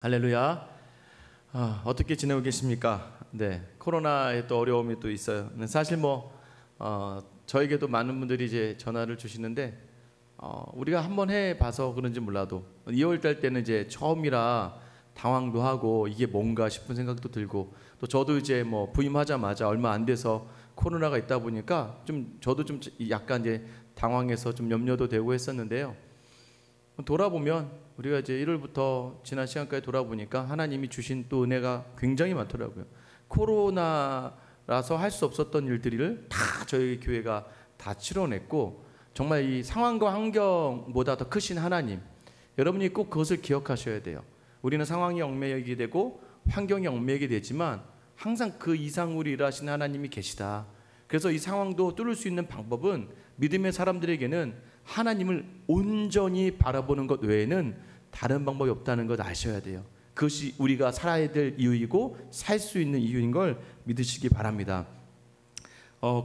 할렐루야. 어떻게 지내고 계십니까? 네, 코로나에 또 어려움이 또 있어요. 사실 저에게도 많은 분들이 이제 전화를 주시는데 우리가 한번 해봐서 그런지 몰라도 2월 달 때는 이제 처음이라 당황도 하고 이게 뭔가 싶은 생각도 들고, 또 저도 이제 부임하자마자 얼마 안 돼서 코로나가 있다 보니까 저도 좀 약간 이제 당황해서 좀 염려도 되고 했었는데요. 돌아보면 우리가 이제 1월부터 지난 시간까지 돌아보니까 하나님이 주신 또 은혜가 굉장히 많더라고요. 코로나라서 할 수 없었던 일들을 다 저희 교회가 다 치러냈고, 정말 이 상황과 환경보다 더 크신 하나님, 여러분이 꼭 그것을 기억하셔야 돼요. 우리는 상황이 얽매이게 되고 환경이 얽매이게 되지만 항상 그 이상으로 일하시는 하나님이 계시다. 그래서 이 상황도 뚫을 수 있는 방법은 믿음의 사람들에게는 하나님을 온전히 바라보는 것 외에는 다른 방법이 없다는 것 아셔야 돼요. 그것이 우리가 살아야 될 이유이고 살 수 있는 이유인 걸 믿으시기 바랍니다.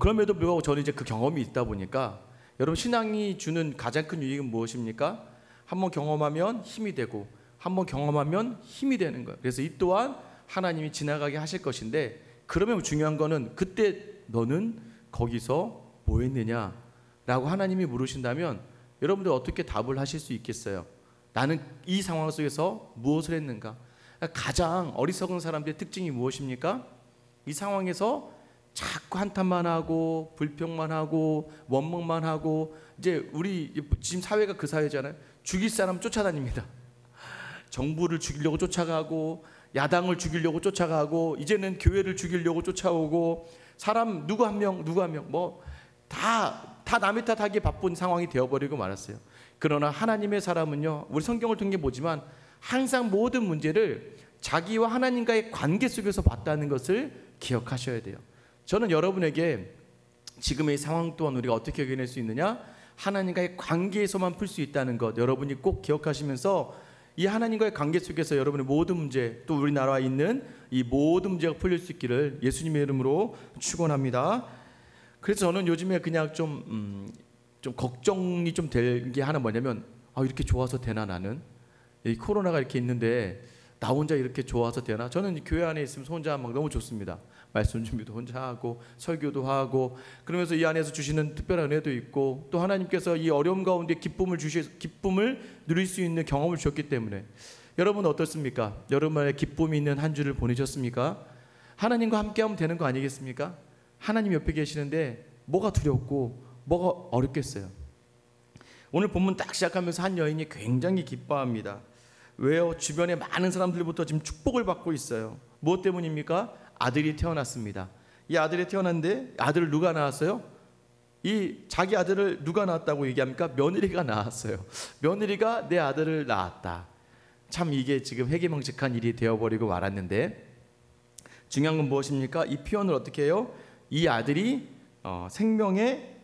그럼에도 불구하고 저는 이제 그 경험이 있다 보니까, 여러분, 신앙이 주는 가장 큰 유익은 무엇입니까? 한번 경험하면 힘이 되고 한번 경험하면 힘이 되는 거예요. 그래서 이 또한 하나님이 지나가게 하실 것인데, 그러면 중요한 거는 그때 너는 거기서 뭐 했느냐 라고 하나님이 물으신다면 여러분들 어떻게 답을 하실 수 있겠어요? 나는 이 상황 속에서 무엇을 했는가? 가장 어리석은 사람들의 특징이 무엇입니까? 이 상황에서 자꾸 한탄만 하고 불평만 하고 원망만 하고, 이제 우리 지금 사회가 그 사회잖아요. 죽일 사람 쫓아다닙니다. 정부를 죽이려고 쫓아가고, 야당을 죽이려고 쫓아가고, 이제는 교회를 죽이려고 쫓아오고, 사람 누구 한 명 다 남의 탓하기에 바쁜 상황이 되어버리고 말았어요. 그러나 하나님의 사람은요, 우리 성경을 통해 보지만 항상 모든 문제를 자기와 하나님과의 관계 속에서 봤다는 것을 기억하셔야 돼요. 저는 여러분에게 지금의 상황 또한 우리가 어떻게 해결할 수 있느냐, 하나님과의 관계에서만 풀 수 있다는 것 여러분이 꼭 기억하시면서, 이 하나님과의 관계 속에서 여러분의 모든 문제, 또 우리나라에 있는 이 모든 문제가 풀릴 수 있기를 예수님의 이름으로 축원합니다. 그래서 저는 요즘에 그냥 좀 걱정이 좀 될 게 하나 뭐냐면, 이렇게 좋아서 되나, 나는 이 코로나가 이렇게 있는데 나 혼자 이렇게 좋아서 되나? 저는 교회 안에 있으면 혼자 막 너무 좋습니다. 말씀 준비도 혼자 하고 설교도 하고, 그러면서 이 안에서 주시는 특별한 은혜도 있고, 또 하나님께서 이 어려움 가운데 기쁨을 누릴 수 있는 경험을 주셨기 때문에, 여러분 어떻습니까? 여러분의 기쁨이 있는 한 주를 보내셨습니까? 하나님과 함께하면 되는 거 아니겠습니까? 하나님 옆에 계시는데 뭐가 두렵고 뭐가 어렵겠어요? 오늘 본문 딱 시작하면서 한 여인이 굉장히 기뻐합니다. 왜요? 주변에 많은 사람들부터 지금 축복을 받고 있어요. 무엇 때문입니까? 아들이 태어났습니다. 이 아들이 태어났는데, 아들을 누가 낳았어요? 이 자기 아들을 누가 낳았다고 얘기합니까? 며느리가 낳았어요. 며느리가 내 아들을 낳았다. 참 이게 지금 회개망측한 일이 되어버리고 말았는데, 중요한 건 무엇입니까? 이 표현을 어떻게 해요? 이 아들이 생명의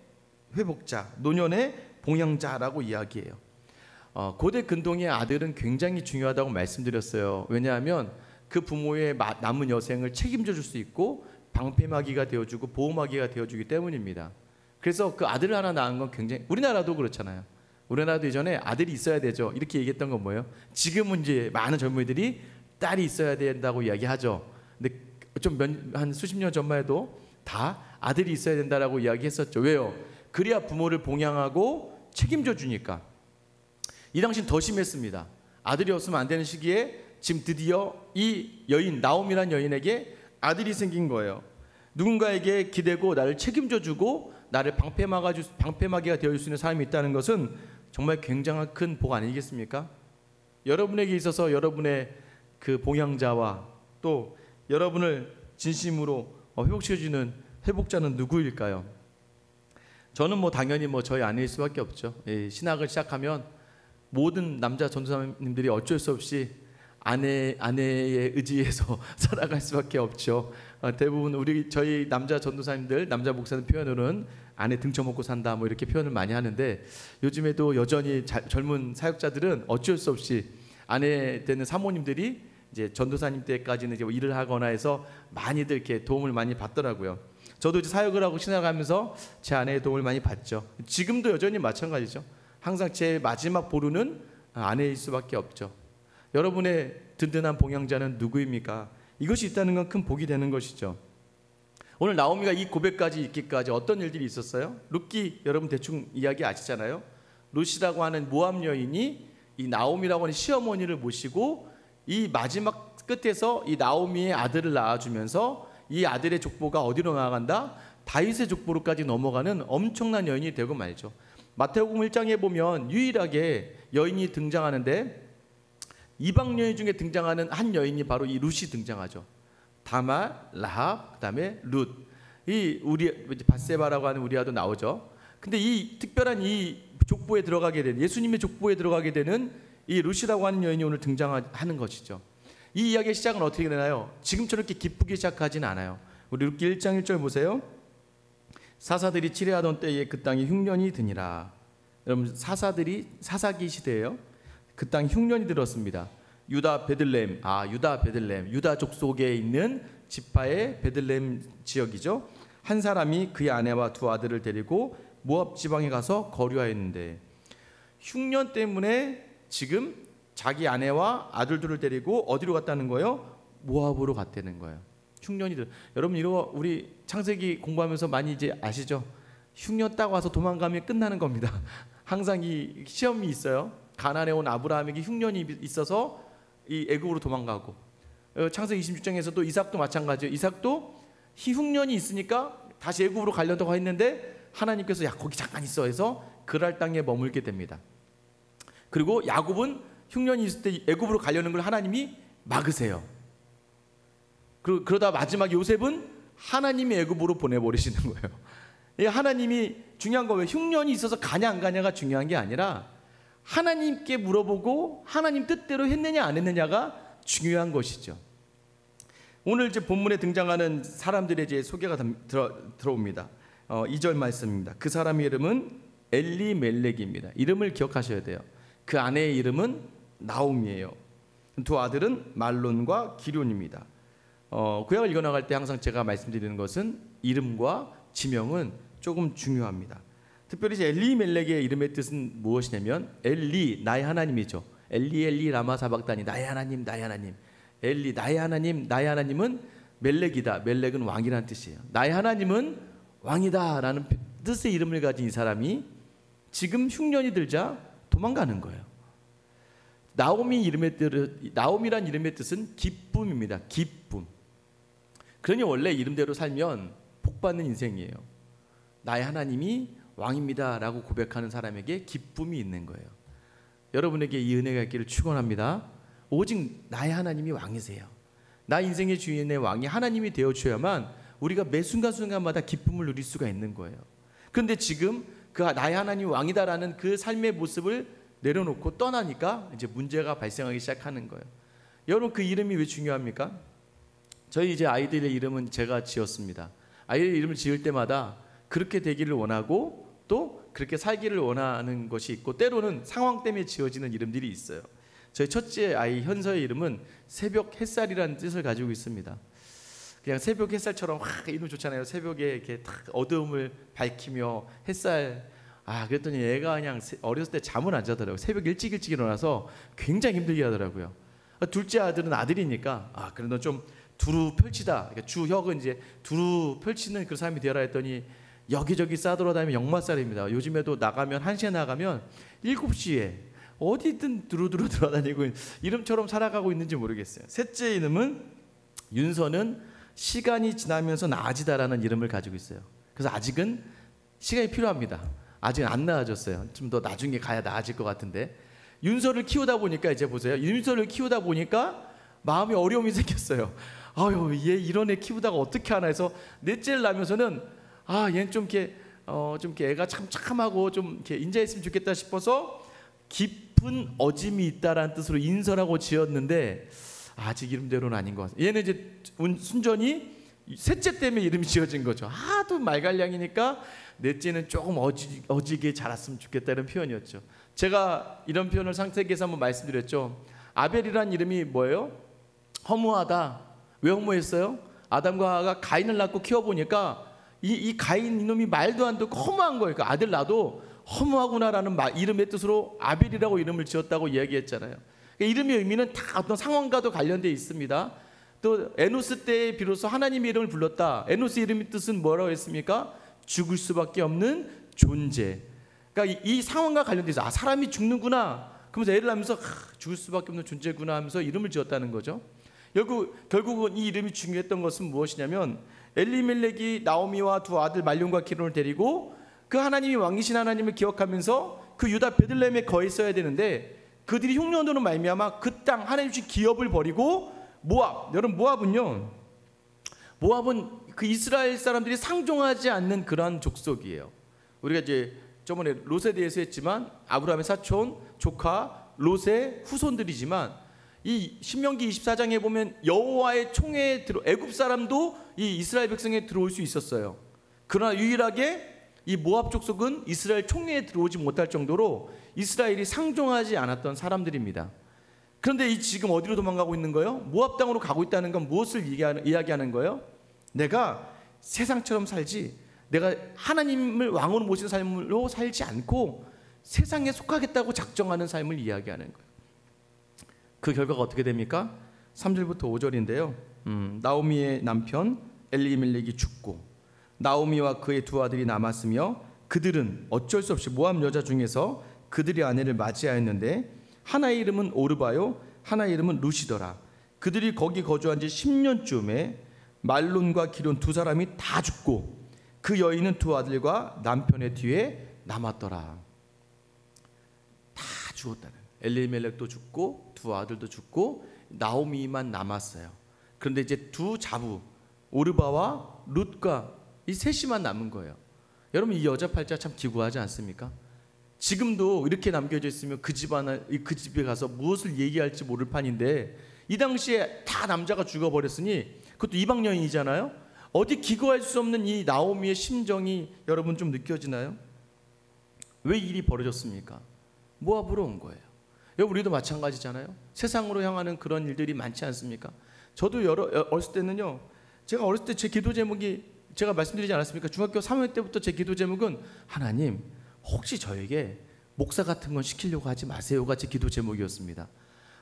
회복자, 노년의 봉양자라고 이야기해요. 고대 근동의 아들은 굉장히 중요하다고 말씀드렸어요. 왜냐하면 그 부모의 남은 여생을 책임져 줄 수 있고 방패막이가 되어주고 보호막이가 되어주기 때문입니다. 그래서 그 아들을 하나 낳은 건 굉장히, 우리나라도 그렇잖아요. 우리나라도 이전에 아들이 있어야 되죠, 이렇게 얘기했던 건 뭐예요? 지금은 이제 많은 젊은이들이 딸이 있어야 된다고 이야기하죠. 근데 한 수십 년 전만 해도 다 아들이 있어야 된다라고 이야기했었죠. 왜요? 그래야 부모를 봉양하고 책임져 주니까. 이 당시는 더 심했습니다. 아들이 없으면 안 되는 시기에 지금 드디어 이 여인, 나옴이란 여인에게 아들이 생긴 거예요. 누군가에게 기대고 나를 책임져 주고 나를 방패막이가 되어줄 수 있는 사람이 있다는 것은 정말 굉장한 큰 복 아니겠습니까? 여러분에게 있어서 여러분의 그 봉양자와 또 여러분을 진심으로 회복시켜주는 회복자는 누구일까요? 저는 당연히 저희 아내일 수밖에 없죠. 신학을 시작하면 모든 남자 전도사님들이 어쩔 수 없이 아내의 의지에서 살아갈 수밖에 없죠. 대부분 저희 남자 전도사님들, 남자 목사님 표현으로는 아내 등쳐먹고 산다 이렇게 표현을 많이 하는데, 요즘에도 여전히 젊은 사역자들은 어쩔 수 없이 아내 되는 사모님들이 이제 전도사님 때까지는 이제 일을 하거나 해서 많이들 이렇게 도움을 많이 받더라고요. 저도 이제 사역을 하고 신학하면서 제 아내의 도움을 많이 받죠. 지금도 여전히 마찬가지죠. 항상 제 마지막 보루는 아내일 수밖에 없죠. 여러분의 든든한 봉양자는 누구입니까? 이것이 있다는 건 큰 복이 되는 것이죠. 오늘 나오미가 이 고백까지 있기까지 어떤 일들이 있었어요? 룻기 여러분 대충 이야기 아시잖아요. 룻이라고 하는 모압 여인이 이 나오미라고 하는 시어머니를 모시고 이 마지막 끝에서 이 나오미의 아들을 낳아주면서 이 아들의 족보가 어디로 나아간다? 다윗의 족보로까지 넘어가는 엄청난 여인이 되고 말죠. 마태복음 1장에 보면 유일하게 여인이 등장하는데 이방 여인 중에 등장하는 한 여인이 바로 이 룻이 등장하죠. 다말, 라합, 그다음에 룻. 이 우리 밧세바라고 하는 우리아도 나오죠. 근데 이 특별한 이 족보에 들어가게 되는 예수님의 족보에 들어가게 되는 이 룻이라고 하는 여인이 오늘 등장하는 것이죠. 이 이야기의 시작은 어떻게 되나요? 지금처럼 이렇게 기쁘게 시작하지는 않아요. 우리 룻기 1장 1절 보세요. 사사들이 치레하던 때에 그 땅이 흉년이 드니라. 여러분 사사기 시대예요. 그 땅 흉년이 들었습니다. 유다 베들레헴, 유다 족속에 있는 지파의 베들레헴 지역이죠. 한 사람이 그의 아내와 두 아들을 데리고 모압 지방에 가서 거류하였는데 흉년 때문에 지금 자기 아내와 아들들을 데리고 어디로 갔다는 거예요? 모압으로 갔다는 거예요. 흉년이 여러분 이거 우리 창세기 공부하면서 많이 이제 아시죠? 흉년 딱 와서 도망가면 끝나는 겁니다. 항상 이 시험이 있어요. 가나안에 온 아브라함에게 흉년이 있어서 이 애굽으로 도망가고 창세기 26장에서도 이삭도 마찬가지예요. 이삭도 흉년이 있으니까 다시 애굽으로 가려고 했는데 하나님께서 야 거기 잠깐 있어 해서 그랄 땅에 머물게 됩니다. 그리고 야곱은 흉년이 있을 때 애굽으로 가려는 걸 하나님이 막으세요. 그러다 마지막 요셉은 하나님이 애굽으로 보내버리시는 거예요. 하나님이 중요한 거예요. 흉년이 있어서 가냐 안 가냐가 중요한 게 아니라 하나님께 물어보고 하나님 뜻대로 했느냐 안 했느냐가 중요한 것이죠. 오늘 이제 본문에 등장하는 사람들의 이제 소개가 들어옵니다. 2절 말씀입니다. 그 사람의 이름은 엘리멜렉입니다. 이름을 기억하셔야 돼요. 그 아내의 이름은 나오미예요. 두 아들은 말론과 기럐입니다. 구약을 읽어나갈 때 항상 제가 말씀드리는 것은 이름과 지명은 조금 중요합니다. 특별히 이제 엘리멜렉의 이름의 뜻은 무엇이냐면 엘리 나의 하나님이죠. 엘리 라마 사박다니 나의 하나님 나의 하나님. 엘리 나의 하나님 나의 하나님은 멜렉이다. 멜렉은 왕이라는 뜻이에요. 나의 하나님은 왕이다라는 뜻의 이름을 가진 이 사람이 지금 흉년이 들자 도망가는 거예요. 나오미란 이름의 뜻은 기쁨입니다. 기쁨. 그러니 원래 이름대로 살면 복받는 인생이에요. 나의 하나님이 왕입니다라고 고백하는 사람에게 기쁨이 있는 거예요. 여러분에게 이 은혜가 있기를 축원합니다. 오직 나의 하나님이 왕이세요. 나 인생의 주인의 왕이 하나님이 되어줘야만 우리가 매 순간순간마다 기쁨을 누릴 수가 있는 거예요. 그런데 지금 그 나의 하나님이 왕이다라는 그 삶의 모습을 내려놓고 떠나니까 이제 문제가 발생하기 시작하는 거예요. 여러분 그 이름이 왜 중요합니까? 저희 이제 아이들의 이름은 제가 지었습니다. 아이들 이름을 지을 때마다 그렇게 되기를 원하고 또 그렇게 살기를 원하는 것이 있고 때로는 상황 때문에 지어지는 이름들이 있어요. 저희 첫째 아이 현서의 이름은 새벽 햇살이라는 뜻을 가지고 있습니다. 그냥 새벽 햇살처럼 이름 좋잖아요. 새벽에 이렇게 탁 어두움을 밝히며 햇살. 그랬더니 애가 그냥 어렸을 때 잠을 안 자더라고요. 새벽 일찍 일어나서 굉장히 힘들게 하더라고요. 둘째 아들은 아들이니까 그래 너 좀 두루 펼치다. 그러니까 주혁은 이제 두루 펼치는 그 사람이 되어라 했더니 여기저기 싸돌아다니면 역마살입니다. 요즘에도 나가면 1시에 나가면 7시에 어디든 두루두루 돌아다니고 이름처럼 살아가고 있는지 모르겠어요. 셋째 이름은 윤서는 시간이 지나면서 나아지다라는 이름을 가지고 있어요. 그래서 아직은 시간이 필요합니다. 아직 안 나아졌어요. 좀 더 나중에 가야 나아질 것 같은데 윤서를 키우다 보니까 이제 보세요. 윤서를 키우다 보니까 마음이 어려움이 생겼어요. 얘 이런 애 키우다가 어떻게 하나 해서 넷째를 낳으면서는 얘는 좀 이렇게 애가 참하고 좀 이렇게 인자했으면 좋겠다 싶어서 깊은 어짐이 있다라는 뜻으로 인서라고 지었는데 아직 이름대로는 아닌 것 같아요. 얘는 이제 순전히 셋째 때문에 이름이 지어진 거죠. 하도 말갈량이니까 넷째는 조금 어지게 자랐으면 좋겠다 이런 표현이었죠. 제가 이런 표현을 창세기에서 한번 말씀드렸죠. 아벨이란 이름이 뭐예요? 허무하다. 왜 허무했어요? 아담과 하와가 가인을 낳고 키워보니까 이 가인 이놈이 말도 안 되고 허무한 거예요. 그러니까 아들 낳아도 허무하구나라는 이름의 뜻으로 아벨이라고 이름을 지었다고 이야기했잖아요. 이름의 의미는 다 어떤 상황과도 관련되어 있습니다. 또 에노스 때에 비로소 하나님의 이름을 불렀다. 에노스 이름의 뜻은 뭐라고 했습니까? 죽을 수밖에 없는 존재. 그러니까 이 상황과 관련돼서 사람이 죽는구나. 그러면서 애를 하면서 죽을 수밖에 없는 존재구나 하면서 이름을 지었다는 거죠. 결국은 이 이름이 중요했던 것은 무엇이냐면 엘리멜렉이 나오미와 두 아들 말론과 기론을 데리고 그 하나님이 왕이신 하나님을 기억하면서 그 유다 베들레헴에 거해 있어야 되는데 그들이 흉년으로 말미암아 그 땅 하나님 주신 기업을 버리고 모압. 여러분 모압은 그 이스라엘 사람들이 상종하지 않는 그러한 족속이에요. 우리가 이제 저번에 롯에 대해서 했지만 아브라함의 사촌 조카 롯의 후손들이지만 이 신명기 24장에 보면 여호와의 총회에 애굽 사람도 이 이스라엘 백성에 들어올 수 있었어요. 그러나 유일하게 이 모압 족속은 이스라엘 총회에 들어오지 못할 정도로 이스라엘이 상종하지 않았던 사람들입니다. 그런데 지금 어디로 도망가고 있는 거예요? 모압 땅으로 가고 있다는 건 무엇을 이야기하는 거예요? 내가 세상처럼 살지, 내가 하나님을 왕으로 모시는 삶으로 살지 않고 세상에 속하겠다고 작정하는 삶을 이야기하는 거예요. 그 결과가 어떻게 됩니까? 3절부터 5절인데요. 나오미의 남편 엘리멜렉이 죽고 나오미와 그의 두 아들이 남았으며 그들은 어쩔 수 없이 모압 여자 중에서 그들의 아내를 맞이하였는데 하나의 이름은 오르바요 하나의 이름은 루시더라. 그들이 거기 거주한 지 10년쯤에 말론과 기론 두 사람이 다 죽고 그 여인은 두 아들과 남편의 뒤에 남았더라. 다 죽었다는. 엘리멜렉도 죽고 두 아들도 죽고 나오미만 남았어요. 그런데 이제 두 자부 오르바와 룻과 이 셋이만 남은 거예요. 여러분 이 여자 팔자 참 기구하지 않습니까? 지금도 이렇게 남겨져 있으면 그 집에 가서 무엇을 얘기할지 모를 판인데 이 당시에 다 남자가 죽어버렸으니 그것도 이방 여인이잖아요. 어디 기거할 수 없는 이 나오미의 심정이 여러분 좀 느껴지나요? 왜 일이 벌어졌습니까? 모압으로 온 거예요. 여러분 우리도 마찬가지잖아요. 세상으로 향하는 그런 일들이 많지 않습니까? 저도 어렸을 때는요, 제가 어렸을 때 제 기도 제목이 제가 말씀드리지 않았습니까? 중학교 3학년 때부터 제 기도 제목은 하나님 혹시 저에게 목사 같은 건 시키려고 하지 마세요가 제 기도 제목이었습니다.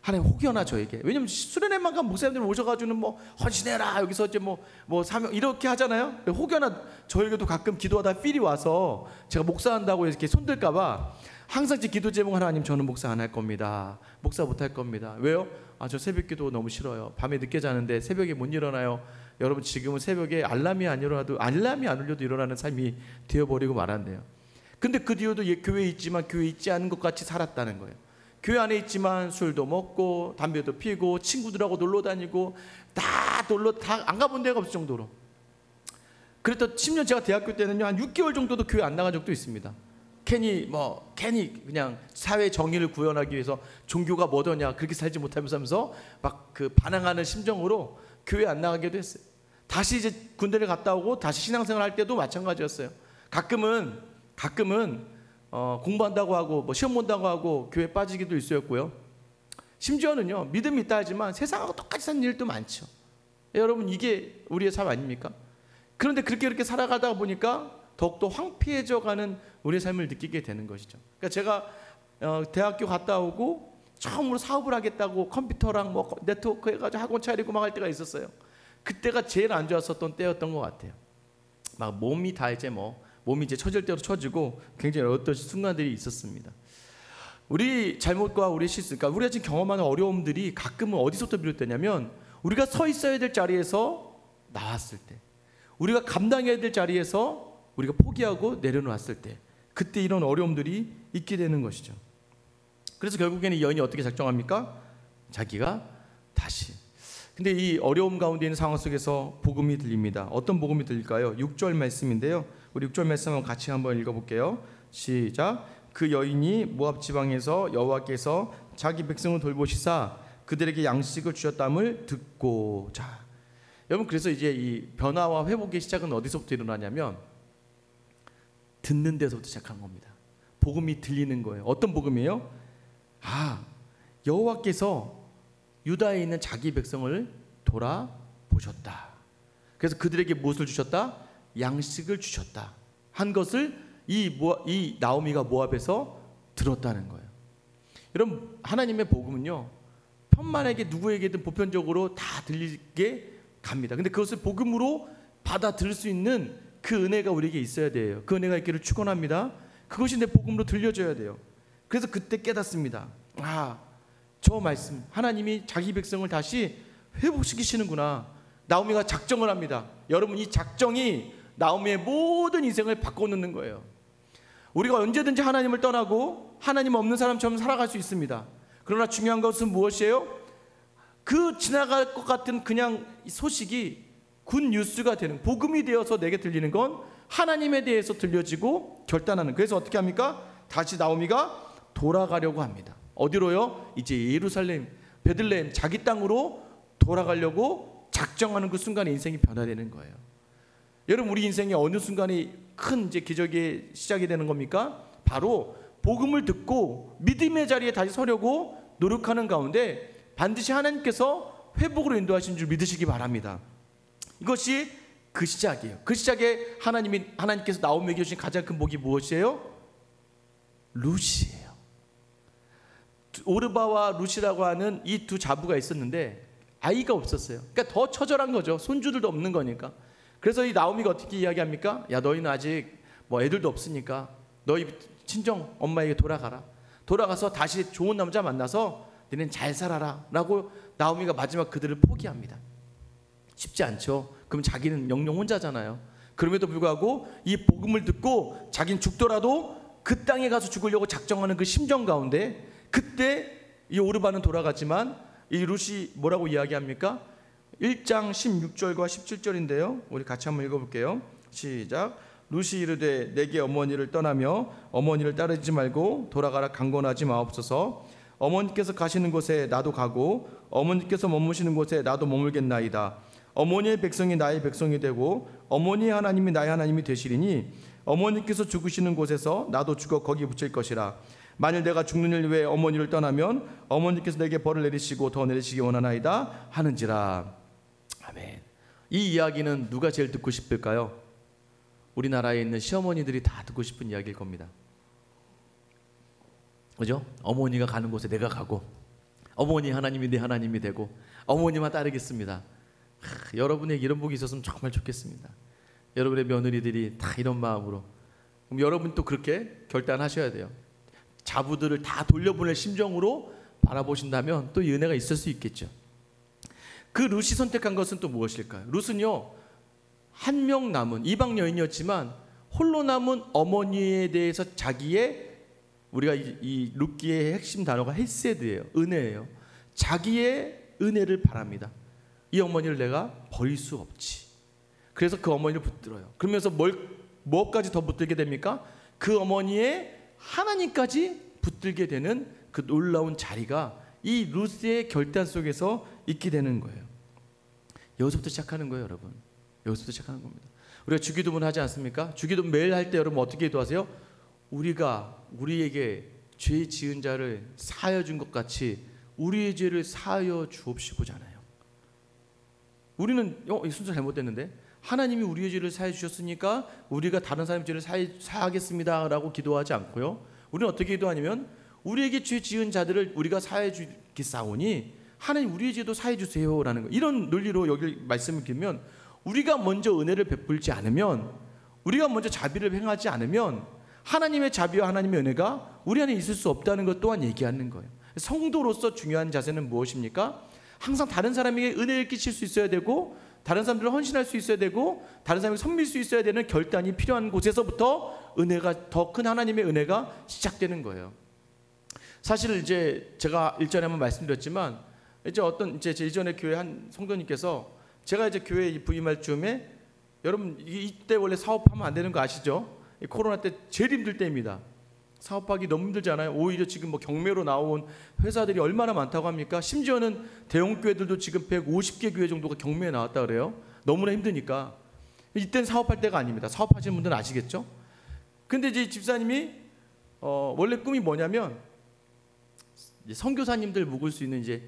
하나님 혹여나 저에게, 왜냐면 수련회만 가면 목사님들 오셔가지고는 뭐 헌신해라 여기서 이제 뭐 사명 이렇게 하잖아요. 혹여나 저에게도 가끔 기도하다 필이 와서 제가 목사한다고 이렇게 손들까봐 항상 제 기도 제목 하나님 저는 목사 안 할 겁니다. 목사 못 할 겁니다. 왜요? 저 새벽기도 너무 싫어요. 밤에 늦게 자는데 새벽에 못 일어나요. 여러분 지금은 새벽에 알람이 안 울려도 일어나는 삶이 되어버리고 말았네요. 근데 그 뒤에도 교회에 있지만 교회에 있지 않은 것 같이 살았다는 거예요. 교회 안에 있지만 술도 먹고 담배도 피고 친구들하고 놀러 다니고 다 안 가본 데가 없을 정도로. 그랬던 10년 제가 대학교 때는요 한 6개월 정도도 교회 안 나간 적도 있습니다. 괜히 그냥 사회 정의를 구현하기 위해서 종교가 뭐더냐 그렇게 살지 못하면서 막 그 반항하는 심정으로 교회 안 나가기도 했어요. 다시 이제 군대를 갔다 오고 다시 신앙생활 할 때도 마찬가지였어요. 가끔은 공부한다고 하고 뭐 시험 본다고 하고 교회 빠지기도 있었고요. 심지어는요 믿음이 있다 하지만 세상하고 똑같이 사는 일도 많죠. 여러분 이게 우리의 삶 아닙니까? 그런데 그렇게 살아가다 보니까 더욱더 황폐해져가는 우리의 삶을 느끼게 되는 것이죠. 그러니까 제가 대학교 갔다 오고 처음으로 사업을 하겠다고 컴퓨터랑 뭐 네트워크 해가지고 학원 차리고 막 할 때가 있었어요. 그때가 제일 안 좋았었던 때였던 것 같아요. 막 몸이 이제 처질 대로 처지고 굉장히 어떤 순간들이 있었습니다. 우리 잘못과 우리 실수, 그러니까 우리가 지금 경험하는 어려움들이 가끔은 어디서부터 비롯되냐면 우리가 서 있어야 될 자리에서 나왔을 때, 우리가 감당해야 될 자리에서 우리가 포기하고 내려놓았을 때, 그때 이런 어려움들이 있게 되는 것이죠. 그래서 결국에는 이 여인이 어떻게 작정합니까? 자기가 다시. 근데 이 어려움 가운데 있는 상황 속에서 복음이 들립니다. 어떤 복음이 들릴까요? 6절 말씀인데요. 우리 6절 말씀 한번 같이 한번 읽어볼게요. 시작. 그 여인이 모압 지방에서 여호와께서 자기 백성을 돌보시사 그들에게 양식을 주셨담을 듣고. 자, 여러분 그래서 이제 이 변화와 회복의 시작은 어디서부터 일어나냐면 듣는 데서부터 시작한 겁니다. 복음이 들리는 거예요. 어떤 복음이에요? 여호와께서 유다에 있는 자기 백성을 돌아보셨다. 그래서 그들에게 무엇을 주셨다? 양식을 주셨다 한 것을 이 나오미가 모압에서 들었다는 거예요. 여러분 하나님의 복음은요 천만에게 누구에게든 보편적으로 다 들리게 갑니다. 근데 그것을 복음으로 받아들일 수 있는 그 은혜가 우리에게 있어야 돼요. 그 은혜가 있기를 축원합니다. 그것이 내 복음으로 들려줘야 돼요. 그래서 그때 깨닫습니다. 저 말씀, 하나님이 자기 백성을 다시 회복시키시는구나. 나오미가 작정을 합니다. 여러분, 이 작정이 나오미의 모든 인생을 바꿔놓는 거예요. 우리가 언제든지 하나님을 떠나고 하나님 없는 사람처럼 살아갈 수 있습니다. 그러나 중요한 것은 무엇이에요? 그 지나갈 것 같은 그냥 소식이 굿 뉴스가 되는, 복음이 되어서 내게 들리는 건 하나님에 대해서 들려지고 결단하는. 그래서 어떻게 합니까? 다시 나오미가 돌아가려고 합니다. 어디로요? 이제 예루살렘, 베들레헴, 자기 땅으로 돌아가려고 작정하는 그 순간에 인생이 변화되는 거예요. 여러분, 우리 인생의 어느 순간이 큰 이제 기적의 시작이 되는 겁니까? 바로 복음을 듣고 믿음의 자리에 다시 서려고 노력하는 가운데 반드시 하나님께서 회복으로 인도하신 줄 믿으시기 바랍니다. 이것이 그 시작이에요. 그 시작에 하나님께서 나오미에게 주신 가장 큰 복이 무엇이에요? 룻이에요. 오르바와 룻이라고 하는 이 두 자부가 있었는데 아이가 없었어요. 그러니까 더 처절한 거죠. 손주들도 없는 거니까. 그래서 이 나오미가 어떻게 이야기합니까? 야, 너희는 아직 뭐 애들도 없으니까 너희 친정 엄마에게 돌아가라. 돌아가서 다시 좋은 남자 만나서 너희는 잘 살아라 라고 나오미가 마지막 그들을 포기합니다. 쉽지 않죠. 그럼 자기는 영영 혼자잖아요. 그럼에도 불구하고 이 복음을 듣고 자기는 죽더라도 그 땅에 가서 죽으려고 작정하는 그 심정 가운데 그때 이 오르바는 돌아갔지만 이 룻이 뭐라고 이야기합니까? 1장 16절과 17절인데요. 우리 같이 한번 읽어볼게요. 시작. 룻이 이르되 내게 어머니를 떠나며 어머니를 따르지 말고 돌아가라 강권하지 마옵소서. 어머니께서 가시는 곳에 나도 가고 어머니께서 머무시는 곳에 나도 머물겠나이다. 어머니의 백성이 나의 백성이 되고 어머니의 하나님이 나의 하나님이 되시리니 어머니께서 죽으시는 곳에서 나도 죽어 거기 붙일 것이라. 만일 내가 죽는 일 외에 어머니를 떠나면 어머니께서 내게 벌을 내리시고 더 내리시기 원하나이다 하는지라. 아멘. 이 이야기는 누가 제일 듣고 싶을까요? 우리나라에 있는 시어머니들이 다 듣고 싶은 이야기일 겁니다. 그죠? 어머니가 가는 곳에 내가 가고 어머니 하나님이 내 하나님이 되고 어머니만 따르겠습니다. 여러분에게 이런 복이 있었으면 정말 좋겠습니다. 여러분의 며느리들이 다 이런 마음으로. 그럼 여러분도 그렇게 결단하셔야 돼요. 자부들을 다 돌려보낼 심정으로 바라보신다면 또 이 은혜가 있을 수 있겠죠. 그 룻이 선택한 것은 또 무엇일까요? 룻은요, 한 명 남은 이방 여인이었지만 홀로 남은 어머니에 대해서 자기의, 우리가 이 룻기의 핵심 단어가 헤세드예요. 은혜예요. 자기의 은혜를 바랍니다. 이 어머니를 내가 버릴 수 없지. 그래서 그 어머니를 붙들어요. 그러면서 무엇까지 더 붙들게 됩니까? 그 어머니의 하나님까지 붙들게 되는 그 놀라운 자리가 이 룻의 결단 속에서 있게 되는 거예요. 여기서부터 시작하는 거예요, 여러분. 여기서부터 시작하는 겁니다. 우리가 주기도문 하지 않습니까? 주기도문 매일 할 때 여러분 어떻게 기도하세요? 우리에게 죄 지은 자를 사하여 준 것 같이 우리의 죄를 사하여 주옵시고잖아요. 우리는 이 순서 잘못됐는데, 하나님이 우리의 죄를 사해 주셨으니까 우리가 다른 사람의 죄를 사하겠습니다 라고 기도하지 않고요, 우리는 어떻게 기도하냐면 우리에게 죄 지은 자들을 우리가 사해 주겠사오니 하나님 우리의 죄도 사해 주세요 라는 거. 이런 논리로 여기 말씀을 드리면, 우리가 먼저 은혜를 베풀지 않으면, 우리가 먼저 자비를 행하지 않으면 하나님의 자비와 하나님의 은혜가 우리 안에 있을 수 없다는 것 또한 얘기하는 거예요. 성도로서 중요한 자세는 무엇입니까? 항상 다른 사람에게 은혜를 끼칠 수 있어야 되고, 다른 사람들을 헌신할 수 있어야 되고, 다른 사람에게 섬길 수 있어야 되는 결단이 필요한 곳에서부터 은혜가, 더 큰 하나님의 은혜가 시작되는 거예요. 사실 이제 제가 일전에 한번 말씀드렸지만, 이제 제 이전에 교회 한 성도님께서, 제가 이제 교회에 부임할 즈음에, 여러분 이때 원래 사업하면 안 되는 거 아시죠? 코로나 때 제일 힘들 때입니다. 사업하기 너무 힘들잖아요. 오히려 지금 뭐 경매로 나온 회사들이 얼마나 많다고 합니까? 심지어는 대형 교회들도 지금 150개 교회 정도가 경매에 나왔다 그래요. 너무나 힘드니까. 이때는 사업할 때가 아닙니다. 사업하시는 분들은 아시겠죠? 근데 이제 집사님이 원래 꿈이 뭐냐면, 선교사님들 묵을 수 있는 이제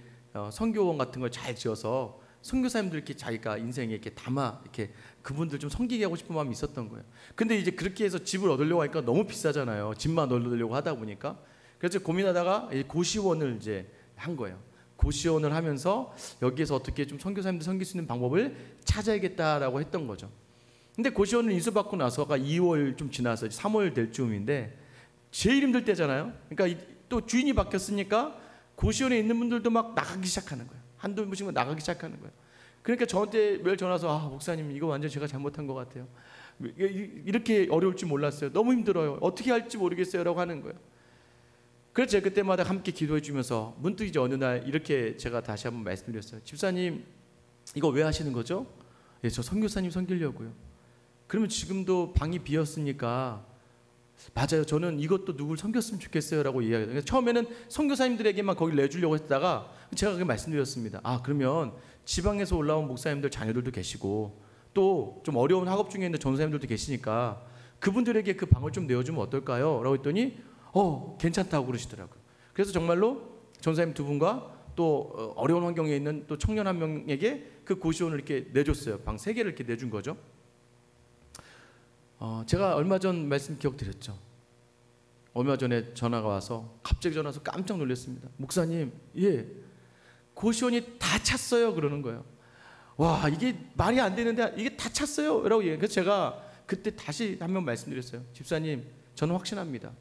선교원 같은 걸 잘 지어서 선교사님들 이렇게 자기가 인생에 이렇게 담아 이렇게 그분들 좀 섬기게 하고 싶은 마음이 있었던 거예요. 근데 이제 그렇게 해서 집을 얻으려고 하니까 너무 비싸잖아요. 집만 얻으려고 하다 보니까. 그래서 고민하다가 고시원을 이제 한 거예요. 고시원을 하면서 여기에서 어떻게 좀 선교사님들 섬길 수 있는 방법을 찾아야겠다라고 했던 거죠. 근데 고시원을 인수받고 나서가 2월 좀 지나서 3월 될 즈음인데 제일 힘들 때잖아요. 그러니까 또 주인이 바뀌었으니까 고시원에 있는 분들도 막 나가기 시작하는 거예요. 한두 분씩만 나가기 시작하는 거예요. 그러니까 저한테 매일 전화 와서 목사님 이거 완전 제가 잘못한 것 같아요. 이렇게 어려울 줄 몰랐어요. 너무 힘들어요. 어떻게 할지 모르겠어요 라고 하는 거예요. 그래서 제가 그때마다 함께 기도해 주면서 문득 이제 어느 날 이렇게 제가 다시 한번 말씀드렸어요. 집사님 이거 왜 하시는 거죠? 예, 저 선교사님 섬기려고요. 그러면 지금도 방이 비었으니까 맞아요. 저는 이것도 누굴 섬겼으면 좋겠어요 라고 이야기해요. 처음에는 선교사님들에게만 거기를 내주려고 했다가 제가 그렇게 말씀드렸습니다. 그러면 지방에서 올라온 목사님들 자녀들도 계시고 또 좀 어려운 학업 중에 있는 전도사님들도 계시니까 그분들에게 그 방을 좀 내어주면 어떨까요? 라고 했더니 괜찮다고 그러시더라고요. 그래서 정말로 전도사님 두 분과 또 어려운 환경에 있는 또 청년 한 명에게 그 고시원을 이렇게 내줬어요. 방 3개를 이렇게 내준 거죠. 제가 얼마 전 말씀 기억드렸죠. 얼마 전에 전화가 와서 갑자기 전화 와서 깜짝 놀랐습니다. 목사님, 예, 고시원이 다 찼어요 그러는 거예요. 와, 이게 말이 안 되는데 이게 다 찼어요 라고 얘기해요. 그래서 제가 그때 다시 한 번 말씀드렸어요. 집사님, 저는 확신합니다.